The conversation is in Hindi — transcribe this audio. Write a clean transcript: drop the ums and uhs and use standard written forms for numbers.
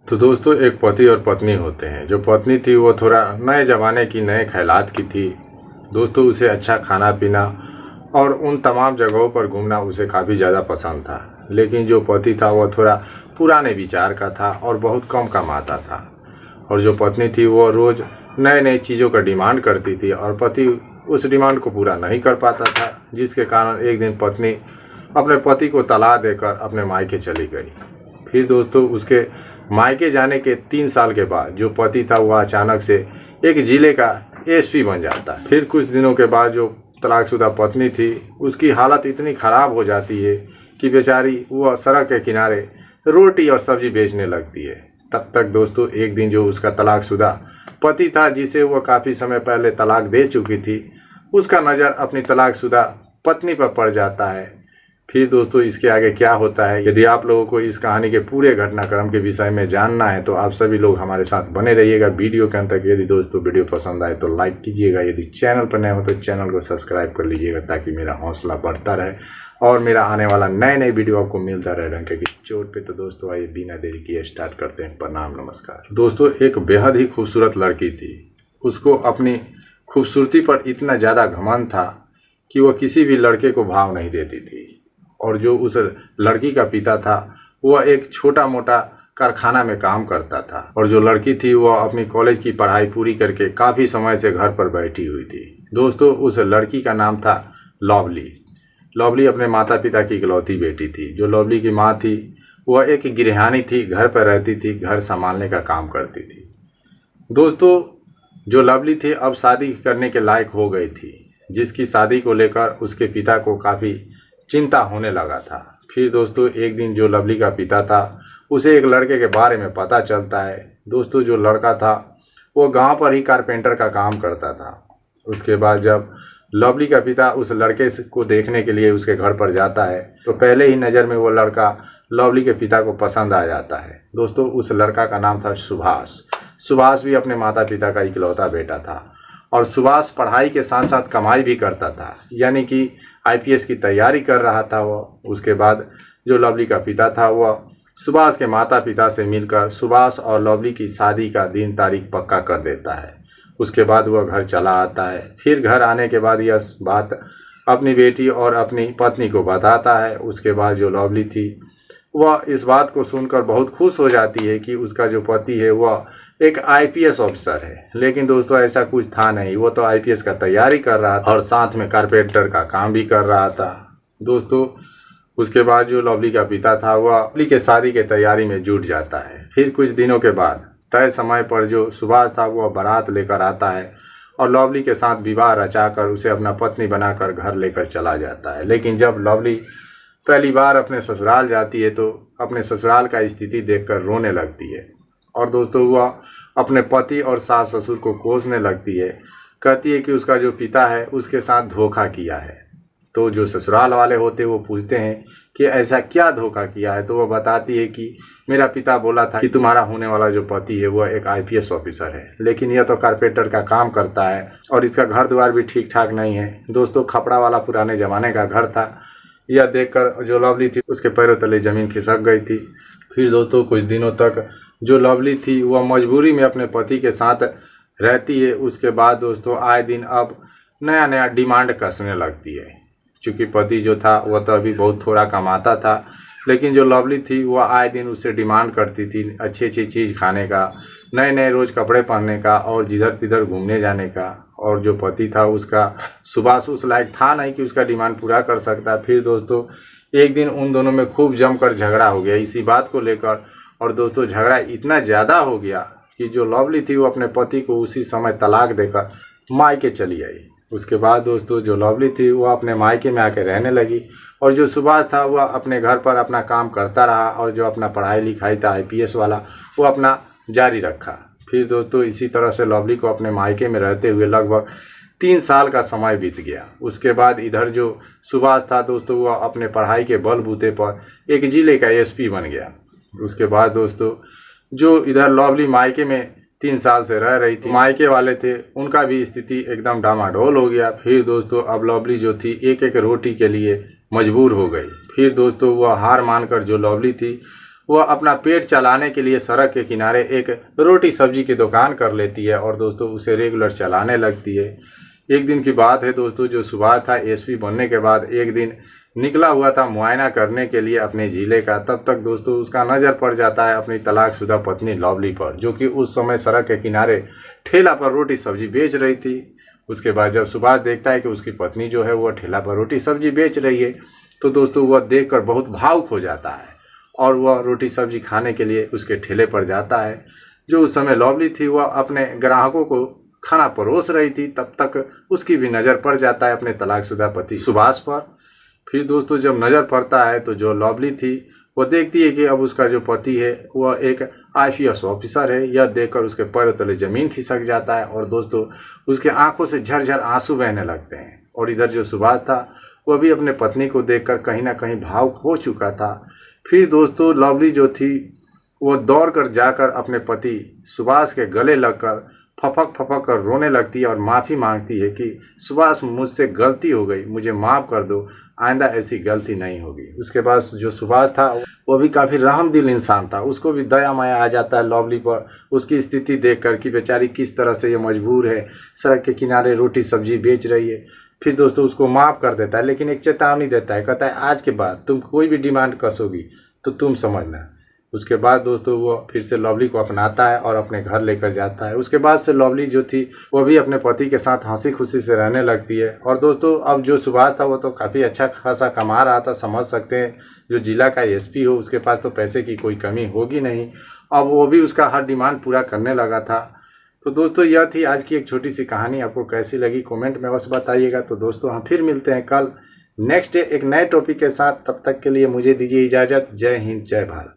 तो दोस्तों एक पति और पत्नी होते हैं। जो पत्नी थी वो थोड़ा नए ज़माने की, नए ख्यालात की थी। दोस्तों उसे अच्छा खाना पीना और उन तमाम जगहों पर घूमना उसे काफ़ी ज़्यादा पसंद था। लेकिन जो पति था वो थोड़ा पुराने विचार का था और बहुत कम कमाता था। और जो पत्नी थी वो रोज़ नए नए चीज़ों का डिमांड करती थी और पति उस डिमांड को पूरा नहीं कर पाता था, जिसके कारण एक दिन पत्नी अपने पति को तलाक देकर अपने मायके चली गई। फिर दोस्तों उसके मायके जाने के 3 साल के बाद जो पति था वह अचानक से एक जिले का एसपी बन जाता है। फिर कुछ दिनों के बाद जो तलाकशुदा पत्नी थी उसकी हालत इतनी ख़राब हो जाती है कि बेचारी वह सड़क के किनारे रोटी और सब्जी बेचने लगती है। तब तक दोस्तों एक दिन जो उसका तलाकशुदा पति था, जिसे वह काफ़ी समय पहले तलाक दे चुकी थी, उसका नज़र अपनी तलाकशुदा पत्नी पर पड़ जाता है। फिर दोस्तों इसके आगे क्या होता है, यदि आप लोगों को इस कहानी के पूरे घटनाक्रम के विषय में जानना है तो आप सभी लोग हमारे साथ बने रहिएगा वीडियो के अंत तक। यदि दोस्तों वीडियो पसंद आए तो लाइक कीजिएगा, यदि चैनल पर नए हो तो चैनल को सब्सक्राइब कर लीजिएगा ताकि मेरा हौसला बढ़ता रहे और मेरा आने वाला नए नए वीडियो आपको मिलता रहे रंके की चोट पे। तो दोस्तों आइए बिना देरी किए स्टार्ट करते हैं। प्रणाम, नमस्कार। दोस्तों एक बेहद ही खूबसूरत लड़की थी। उसको अपनी खूबसूरती पर इतना ज़्यादा घमंड था कि वह किसी भी लड़के को भाव नहीं देती थी। और जो उस लड़की का पिता था वह एक छोटा मोटा कारखाना में काम करता था। और जो लड़की थी वह अपनी कॉलेज की पढ़ाई पूरी करके काफ़ी समय से घर पर बैठी हुई थी। दोस्तों उस लड़की का नाम था लवली। लवली अपने माता पिता की इकलौती बेटी थी। जो लवली की माँ थी वह एक गृहिणी थी, घर पर रहती थी, घर संभालने का काम करती थी। दोस्तों जो लवली थी अब शादी करने के लायक हो गई थी, जिसकी शादी को लेकर उसके पिता को काफ़ी चिंता होने लगा था। फिर दोस्तों एक दिन जो लवली का पिता था उसे एक लड़के के बारे में पता चलता है। दोस्तों जो लड़का था वो गांव पर ही कारपेंटर का काम करता था। उसके बाद जब लवली का पिता उस लड़के को देखने के लिए उसके घर पर जाता है तो पहले ही नज़र में वो लड़का लवली के पिता को पसंद आ जाता है। दोस्तों उस लड़का का नाम था सुभाष। सुभाष भी अपने माता पिता का इकलौता बेटा था और सुभाष पढ़ाई के साथ साथ कमाई भी करता था, यानी कि आईपीएस की तैयारी कर रहा था वह। उसके बाद जो लवली का पिता था वह सुभाष के माता पिता से मिलकर सुभाष और लवली की शादी का दिन तारीख पक्का कर देता है। उसके बाद वह घर चला आता है। फिर घर आने के बाद यह बात अपनी बेटी और अपनी पत्नी को बताता है। उसके बाद जो लवली थी वह इस बात को सुनकर बहुत खुश हो जाती है कि उसका जो पति है वह एक आईपीएस ऑफिसर है। लेकिन दोस्तों ऐसा कुछ था नहीं, वो तो आईपीएस का तैयारी कर रहा था और साथ में कारपेंटर का काम भी कर रहा था। दोस्तों उसके बाद जो लवली का पिता था वह लवली के शादी के तैयारी में जुट जाता है। फिर कुछ दिनों के बाद तय समय पर जो सुभाष था वह बारात लेकर आता है और लवली के साथ विवाह रचाकर उसे अपना पत्नी बनाकर घर लेकर चला जाता है। लेकिन जब लवली पहली बार अपने ससुराल जाती है तो अपने ससुराल का स्थिति देखकर रोने लगती है और दोस्तों वह अपने पति और सास ससुर को कोसने लगती है। कहती है कि उसका जो पिता है उसके साथ धोखा किया है। तो जो ससुराल वाले होते वो पूछते हैं कि ऐसा क्या धोखा किया है, तो वह बताती है कि मेरा पिता बोला था कि तुम्हारा होने वाला जो पति है वह एक आईपीएस ऑफिसर है, लेकिन यह तो कारपेंटर का काम करता है और इसका घर द्वार भी ठीक ठाक नहीं है। दोस्तों खपड़ा वाला पुराने ज़माने का घर था। यह देखकर जो लवली थी उसके पैरों तले ज़मीन खिसक गई थी। फिर दोस्तों कुछ दिनों तक जो लवली थी वह मजबूरी में अपने पति के साथ रहती है। उसके बाद दोस्तों आए दिन अब नया नया डिमांड कसने लगती है। क्योंकि पति जो था वह तो अभी बहुत थोड़ा कमाता था, लेकिन जो लवली थी वह आए दिन उससे डिमांड करती थी अच्छी अच्छी चीज़ खाने का, नए नए रोज़ कपड़े पहनने का और जिधर तिधर घूमने जाने का। और जो पति था उसका सुभाष उस लायक था नहीं कि उसका डिमांड पूरा कर सकता। फिर दोस्तों एक दिन उन दोनों में खूब जमकर झगड़ा हो गया इसी बात को लेकर। और दोस्तों झगड़ा इतना ज़्यादा हो गया कि जो लवली थी वो अपने पति को उसी समय तलाक देकर मायके चली आई। उसके बाद दोस्तों जो लवली थी वह अपने मायके में आकर रहने लगी और जो सुभाष था वह अपने घर पर अपना काम करता रहा और जो अपना पढ़ाई लिखाई था आईपीएस वाला वो अपना जारी रखा। फिर दोस्तों इसी तरह से लवली को अपने मायके में रहते हुए लगभग 3 साल का समय बीत गया। उसके बाद इधर जो सुभाष था दोस्तों वह अपने पढ़ाई के बलबूते पर एक जिले का एसपी बन गया। उसके बाद दोस्तों जो इधर लवली मायके में 3 साल से रह रही थी, मायके वाले थे उनका भी स्थिति एकदम डामाडोल हो गया। फिर दोस्तों अब लवली जो थी एक एक रोटी के लिए मजबूर हो गई। फिर दोस्तों वह हार मानकर जो लवली थी वह अपना पेट चलाने के लिए सड़क के किनारे एक रोटी सब्जी की दुकान कर लेती है और दोस्तों उसे रेगुलर चलाने लगती है। एक दिन की बात है दोस्तों, जो सुभाष था एसपी बनने के बाद एक दिन निकला हुआ था मुआयना करने के लिए अपने ज़िले का। तब तक दोस्तों उसका नज़र पड़ जाता है अपनी तलाकशुदा पत्नी लवली पर, जो कि उस समय सड़क के किनारे ठेला पर रोटी सब्जी बेच रही थी। उसके बाद जब सुभाष देखता है कि उसकी पत्नी जो है वह ठेला पर रोटी सब्जी बेच रही है, तो दोस्तों वह देखकर बहुत भावुक हो जाता है और वह रोटी सब्जी खाने के लिए उसके ठेले पर जाता है। जो उस समय लवली थी वह अपने ग्राहकों को खाना परोस रही थी। तब तक उसकी भी नज़र पड़ जाता है अपने तलाकशुदा पति सुभाष पर। फिर दोस्तों जब नज़र पड़ता है तो जो लवली थी वो देखती है कि अब उसका जो पति है वह एक आईपीएस ऑफिसर है। यह देखकर उसके पैरों तले ज़मीन खिसक जाता है और दोस्तों उसके आंखों से झरझर आंसू बहने लगते हैं। और इधर जो सुभाष था वह भी अपने पत्नी को देखकर कहीं ना कहीं भावुक हो चुका था। फिर दोस्तों लवली जो थी वो दौड़ कर जाकर अपने पति सुभाष के गले लगकर फपक फपक कर रोने लगती है और माफ़ी मांगती है कि सुभाष मुझसे गलती हो गई, मुझे माफ़ कर दो, आइंदा ऐसी गलती नहीं होगी। उसके बाद जो सुभाष था वो भी काफ़ी रहमदिल इंसान था, उसको भी दया माया आ जाता है लवली पर उसकी स्थिति देखकर कि बेचारी किस तरह से ये मजबूर है, सड़क के किनारे रोटी सब्जी बेच रही है। फिर दोस्तों उसको माफ़ कर देता है, लेकिन एक चेतावनी देता है, कहता है आज के बाद तुम कोई भी डिमांड कसोगी तो तुम समझना। उसके बाद दोस्तों वो फिर से लवली को अपनाता है और अपने घर लेकर जाता है। उसके बाद से लवली जो थी वो भी अपने पति के साथ हंसी खुशी से रहने लगती है। और दोस्तों अब जो सुभाष था वो तो काफ़ी अच्छा खासा कमा रहा था, समझ सकते हैं जो जिला का एसपी हो उसके पास तो पैसे की कोई कमी होगी नहीं। अब वो भी उसका हर डिमांड पूरा करने लगा था। तो दोस्तों यह थी आज की एक छोटी सी कहानी, आपको कैसी लगी कमेंट में अवश्य बताइएगा। तो दोस्तों हम फिर मिलते हैं कल नेक्स्ट डे एक नए टॉपिक के साथ। तब तक के लिए मुझे दीजिए इजाज़त। जय हिंद, जय भारत।